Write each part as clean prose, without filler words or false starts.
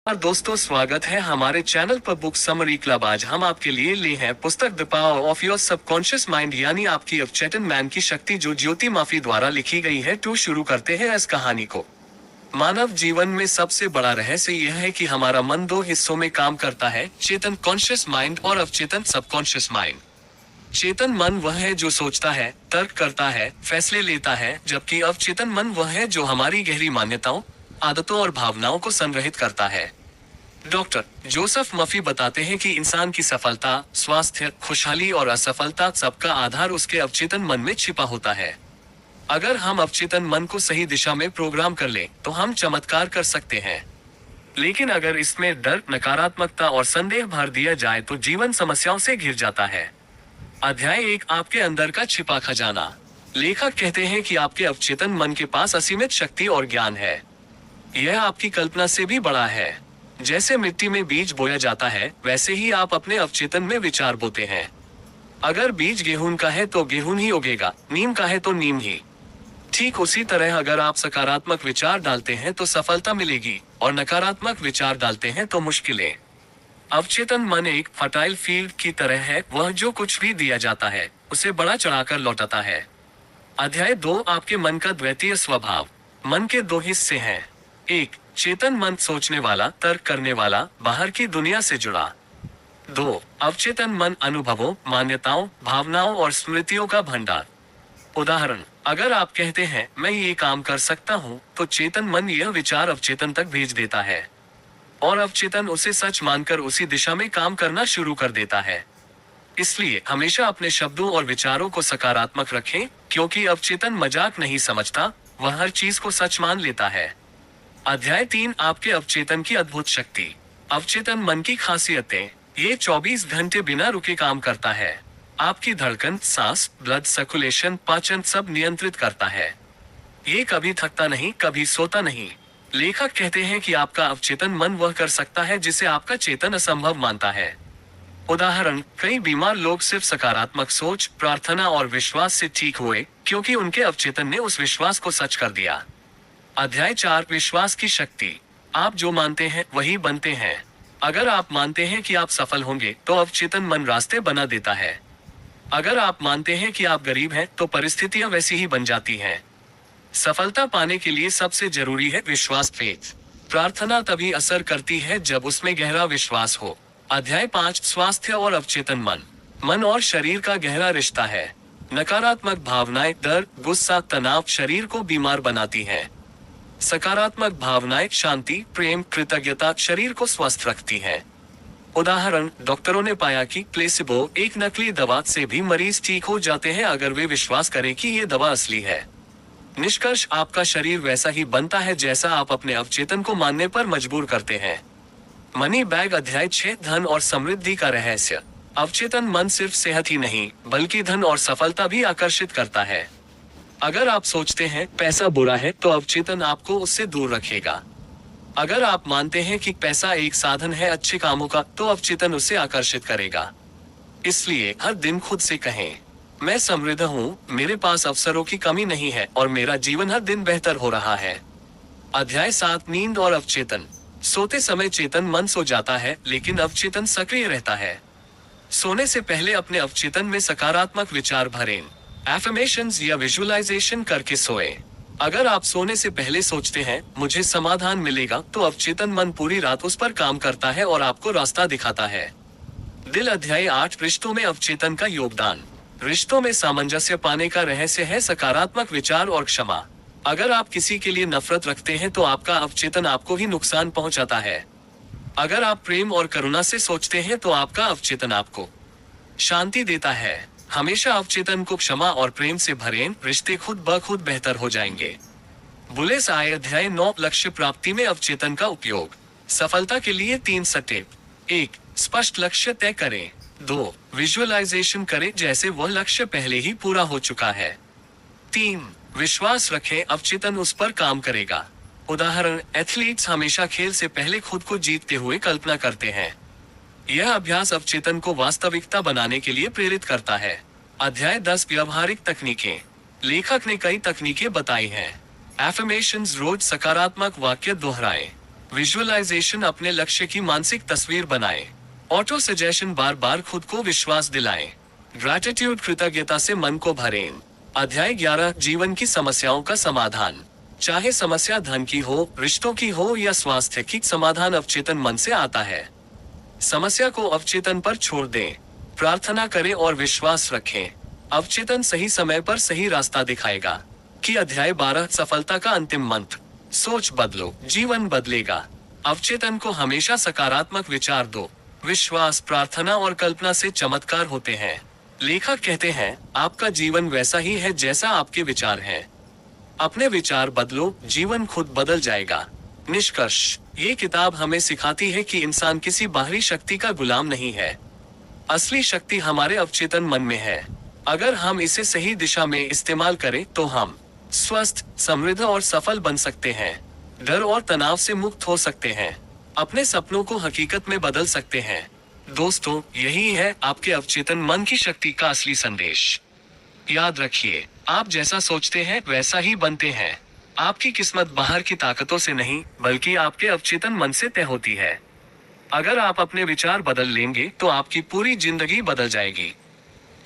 और दोस्तों, स्वागत है हमारे चैनल पर बुक समरी क्लब। आज हम आपके लिए ले हैं पुस्तक the power of your subconscious mind, यानी आपकी अवचेतन मन की शक्ति, जो ज्योति माफी द्वारा लिखी गई है। तो शुरू करते हैं इस कहानी को। मानव जीवन में सबसे बड़ा रहस्य यह है कि हमारा मन दो हिस्सों में काम करता है, चेतन कॉन्शियस माइंड और अवचेतन सबकॉन्शियस माइंड। चेतन मन वह है जो सोचता है, तर्क करता है, फैसले लेता है, जबकि अवचेतन मन वह है जो हमारी गहरी मान्यताओं, आदतों और भावनाओं को संग्रहित करता है। डॉक्टर जोसेफ मफी बताते हैं कि इंसान की सफलता, स्वास्थ्य, खुशहाली और असफलता सबका आधार उसके अवचेतन मन में छिपा होता है। अगर हम अवचेतन मन को सही दिशा में प्रोग्राम कर लें, तो हम चमत्कार कर सकते हैं। लेकिन अगर इसमें डर, नकारात्मकता और संदेह भर दिया जाए तो जीवन समस्याओं से घिर जाता है। अध्याय 1, आपके अंदर का छिपा खजाना। लेखक कहते हैं कि आपके अवचेतन मन के पास असीमित शक्ति और ज्ञान है। यह आपकी कल्पना से भी बड़ा है। जैसे मिट्टी में बीज बोया जाता है, वैसे ही आप अपने अवचेतन में विचार बोते हैं। अगर बीज गेहूं का है तो गेहूं ही उगेगा, नीम का है तो नीम ही। ठीक उसी तरह अगर आप सकारात्मक विचार डालते हैं तो सफलता मिलेगी, और नकारात्मक विचार डालते हैं तो मुश्किलें। अवचेतन मन एक फर्टाइल फील्ड की तरह है, वह जो कुछ भी दिया जाता है उसे बड़ा चढ़ाकर लौटाता है। अध्याय 2, आपके मन का द्वितीय स्वभाव। मन के दो हिस्से हैं। 1, चेतन मन, सोचने वाला, तर्क करने वाला, बाहर की दुनिया से जुड़ा। 2, अवचेतन मन, अनुभवों, मान्यताओं, भावनाओं और स्मृतियों का भंडार। उदाहरण, अगर आप कहते हैं मैं ये काम कर सकता हूँ, तो चेतन मन यह विचार अवचेतन तक भेज देता है, और अवचेतन उसे सच मानकर उसी दिशा में काम करना शुरू कर देता है। इसलिए हमेशा अपने शब्दों और विचारों को सकारात्मक रखें, क्योंकि अवचेतन मजाक नहीं समझता, वह हर चीज को सच मान लेता है। अध्याय 3, आपके अवचेतन की अद्भुत शक्ति। अवचेतन मन की खासियतें। ये 24 घंटे बिना रुके काम करता है। आपकी धड़कन, सांस, ब्लड सर्कुलेशन, पाचन सब नियंत्रित करता है। ये कभी थकता नहीं, कभी सोता नहीं। लेखक कहते हैं कि आपका अवचेतन मन वह कर सकता है जिसे आपका चेतन असंभव मानता है। उदाहरण, कई बीमार लोग सिर्फ सकारात्मक सोच, प्रार्थना और विश्वास से ठीक हुए, क्योंकि उनके अवचेतन ने उस विश्वास को सच कर दिया। अध्याय 4, विश्वास की शक्ति। आप जो मानते हैं वही बनते हैं। अगर आप मानते हैं कि आप सफल होंगे, तो अवचेतन मन रास्ते बना देता है। अगर आप मानते हैं कि आप गरीब हैं, तो परिस्थितियां वैसी ही बन जाती हैं। सफलता पाने के लिए सबसे जरूरी है विश्वास, फेथ। प्रार्थना तभी असर करती है जब उसमें गहरा विश्वास हो। अध्याय 5, स्वास्थ्य और अवचेतन मन। मन और शरीर का गहरा रिश्ता है। नकारात्मक भावनाएं, डर, गुस्सा, तनाव शरीर को बीमार बनाती हैं। सकारात्मक भावनाएं, शांति, प्रेम, कृतज्ञता शरीर को स्वस्थ रखती हैं। उदाहरण, डॉक्टरों ने पाया कि प्लेसिबो, एक नकली दवा से भी मरीज ठीक हो जाते हैं अगर वे विश्वास करें कि ये दवा असली है। निष्कर्ष, आपका शरीर वैसा ही बनता है जैसा आप अपने अवचेतन को मानने पर मजबूर करते हैं। Money bag. अध्याय 6, धन और समृद्धि का रहस्य। अवचेतन मन सिर्फ सेहत ही नहीं, बल्कि धन और सफलता भी आकर्षित करता है। अगर आप सोचते हैं पैसा बुरा है, तो अवचेतन आपको उससे दूर रखेगा। अगर आप मानते हैं कि पैसा एक साधन है अच्छे कामों का, तो अवचेतन उसे आकर्षित करेगा। इसलिए हर दिन खुद से कहें, मैं समृद्ध हूँ, मेरे पास अवसरों की कमी नहीं है, और मेरा जीवन हर दिन बेहतर हो रहा है। अध्याय 7, नींद और अवचेतन। सोते समय चेतन मन सो जाता है, लेकिन अवचेतन सक्रिय रहता है। सोने से पहले अपने अवचेतन में सकारात्मक विचार भरें, एफर्मेशंस या विजुअलाइजेशन करके सोएं। अगर आप सोने से पहले सोचते हैं मुझे समाधान मिलेगा, तो अवचेतन मन पूरी रात उस पर काम करता है और आपको रास्ता दिखाता है। दिल। अध्याय 8, रिश्तों में अवचेतन का योगदान। रिश्तों में सामंजस्य पाने का रहस्य है सकारात्मक विचार और क्षमा। अगर आप किसी के लिए नफरत रखते हैं, तो आपका अवचेतन आपको ही नुकसान पहुंचाता है। अगर आप प्रेम और करुणा से सोचते हैं, तो आपका अवचेतन आपको शांति देता है। हमेशा अवचेतन को क्षमा और प्रेम से भरें, रिश्ते खुद ब खुद बेहतर हो जाएंगे। बुलेस आय। अध्याय 9, लक्ष्य प्राप्ति में अवचेतन का उपयोग। सफलता के लिए 3 स्टेप। 1, स्पष्ट लक्ष्य तय करें। 2, विजुअलाइजेशन करें जैसे वह लक्ष्य पहले ही पूरा हो चुका है। 3, विश्वास रखें, अवचेतन उस पर काम करेगा। उदाहरण, एथलीट्स हमेशा खेल से पहले खुद को जीतते हुए कल्पना करते हैं। यह अभ्यास अवचेतन को वास्तविकता बनाने के लिए प्रेरित करता है। अध्याय 10, व्यवहारिक तकनीकें। लेखक ने कई तकनीकें बताई हैं। एफर्मेशंस, रोज सकारात्मक वाक्य दोहराएं। विजुअलाइजेशन, अपने लक्ष्य की मानसिक तस्वीर बनाएं। ऑटो सजेशन, बार बार खुद को विश्वास दिलाएं। ग्रैटिट्यूड, कृतज्ञता से मन को भरें। अध्याय 11, जीवन की समस्याओं का समाधान। चाहे समस्या धन की हो, रिश्तों की हो या स्वास्थ्य की, समाधान अवचेतन मन से आता है। समस्या को अवचेतन पर छोड़ दें। प्रार्थना करें और विश्वास रखें। अवचेतन सही समय पर सही रास्ता दिखाएगा। कि अध्याय 12, सफलता का अंतिम मंत्र। सोच बदलो, जीवन बदलेगा। अवचेतन को हमेशा सकारात्मक विचार दो। विश्वास, प्रार्थना और कल्पना से चमत्कार होते हैं। लेखक कहते हैं, आपका जीवन वैसा ही है जैसा आपके विचार हैं। अपने विचार बदलो, जीवन खुद बदल जाएगा। निष्कर्ष, ये किताब हमें सिखाती है कि इंसान किसी बाहरी शक्ति का गुलाम नहीं है। असली शक्ति हमारे अवचेतन मन में है। अगर हम इसे सही दिशा में इस्तेमाल करें तो हम स्वस्थ, समृद्ध और सफल बन सकते हैं। डर और तनाव से मुक्त हो सकते हैं। अपने सपनों को हकीकत में बदल सकते हैं। दोस्तों, यही है आपके अवचेतन मन की शक्ति का असली संदेश। याद रखिए, आप जैसा सोचते हैं वैसा ही बनते हैं। आपकी किस्मत बाहर की ताकतों से नहीं, बल्कि आपके अवचेतन मन से तय होती है। अगर आप अपने विचार बदल लेंगे तो आपकी पूरी जिंदगी बदल जाएगी।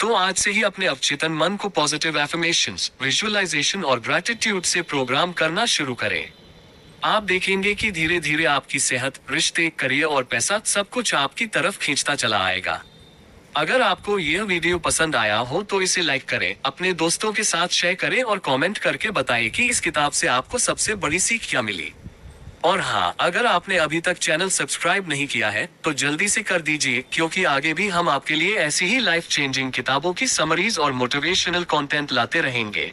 तो आज से ही अपने अवचेतन मन को पॉजिटिव एफर्मेशंस, विजुअलाइजेशन और ग्रैटिट्यूड से प्रोग्राम करना शुरू करें। आप देखेंगे कि धीरे धीरे आपकी सेहत, रिश्ते, करियर और पैसा सब कुछ आपकी तरफ खींचता चला आएगा। अगर आपको यह वीडियो पसंद आया हो तो इसे लाइक करें, अपने दोस्तों के साथ शेयर करें और कमेंट करके बताएं कि इस किताब से आपको सबसे बड़ी सीख क्या मिली। और हाँ, अगर आपने अभी तक चैनल सब्सक्राइब नहीं किया है तो जल्दी से कर दीजिए, क्योंकि आगे भी हम आपके लिए ऐसी ही लाइफ चेंजिंग किताबों की समरीज और मोटिवेशनल कंटेंट लाते रहेंगे।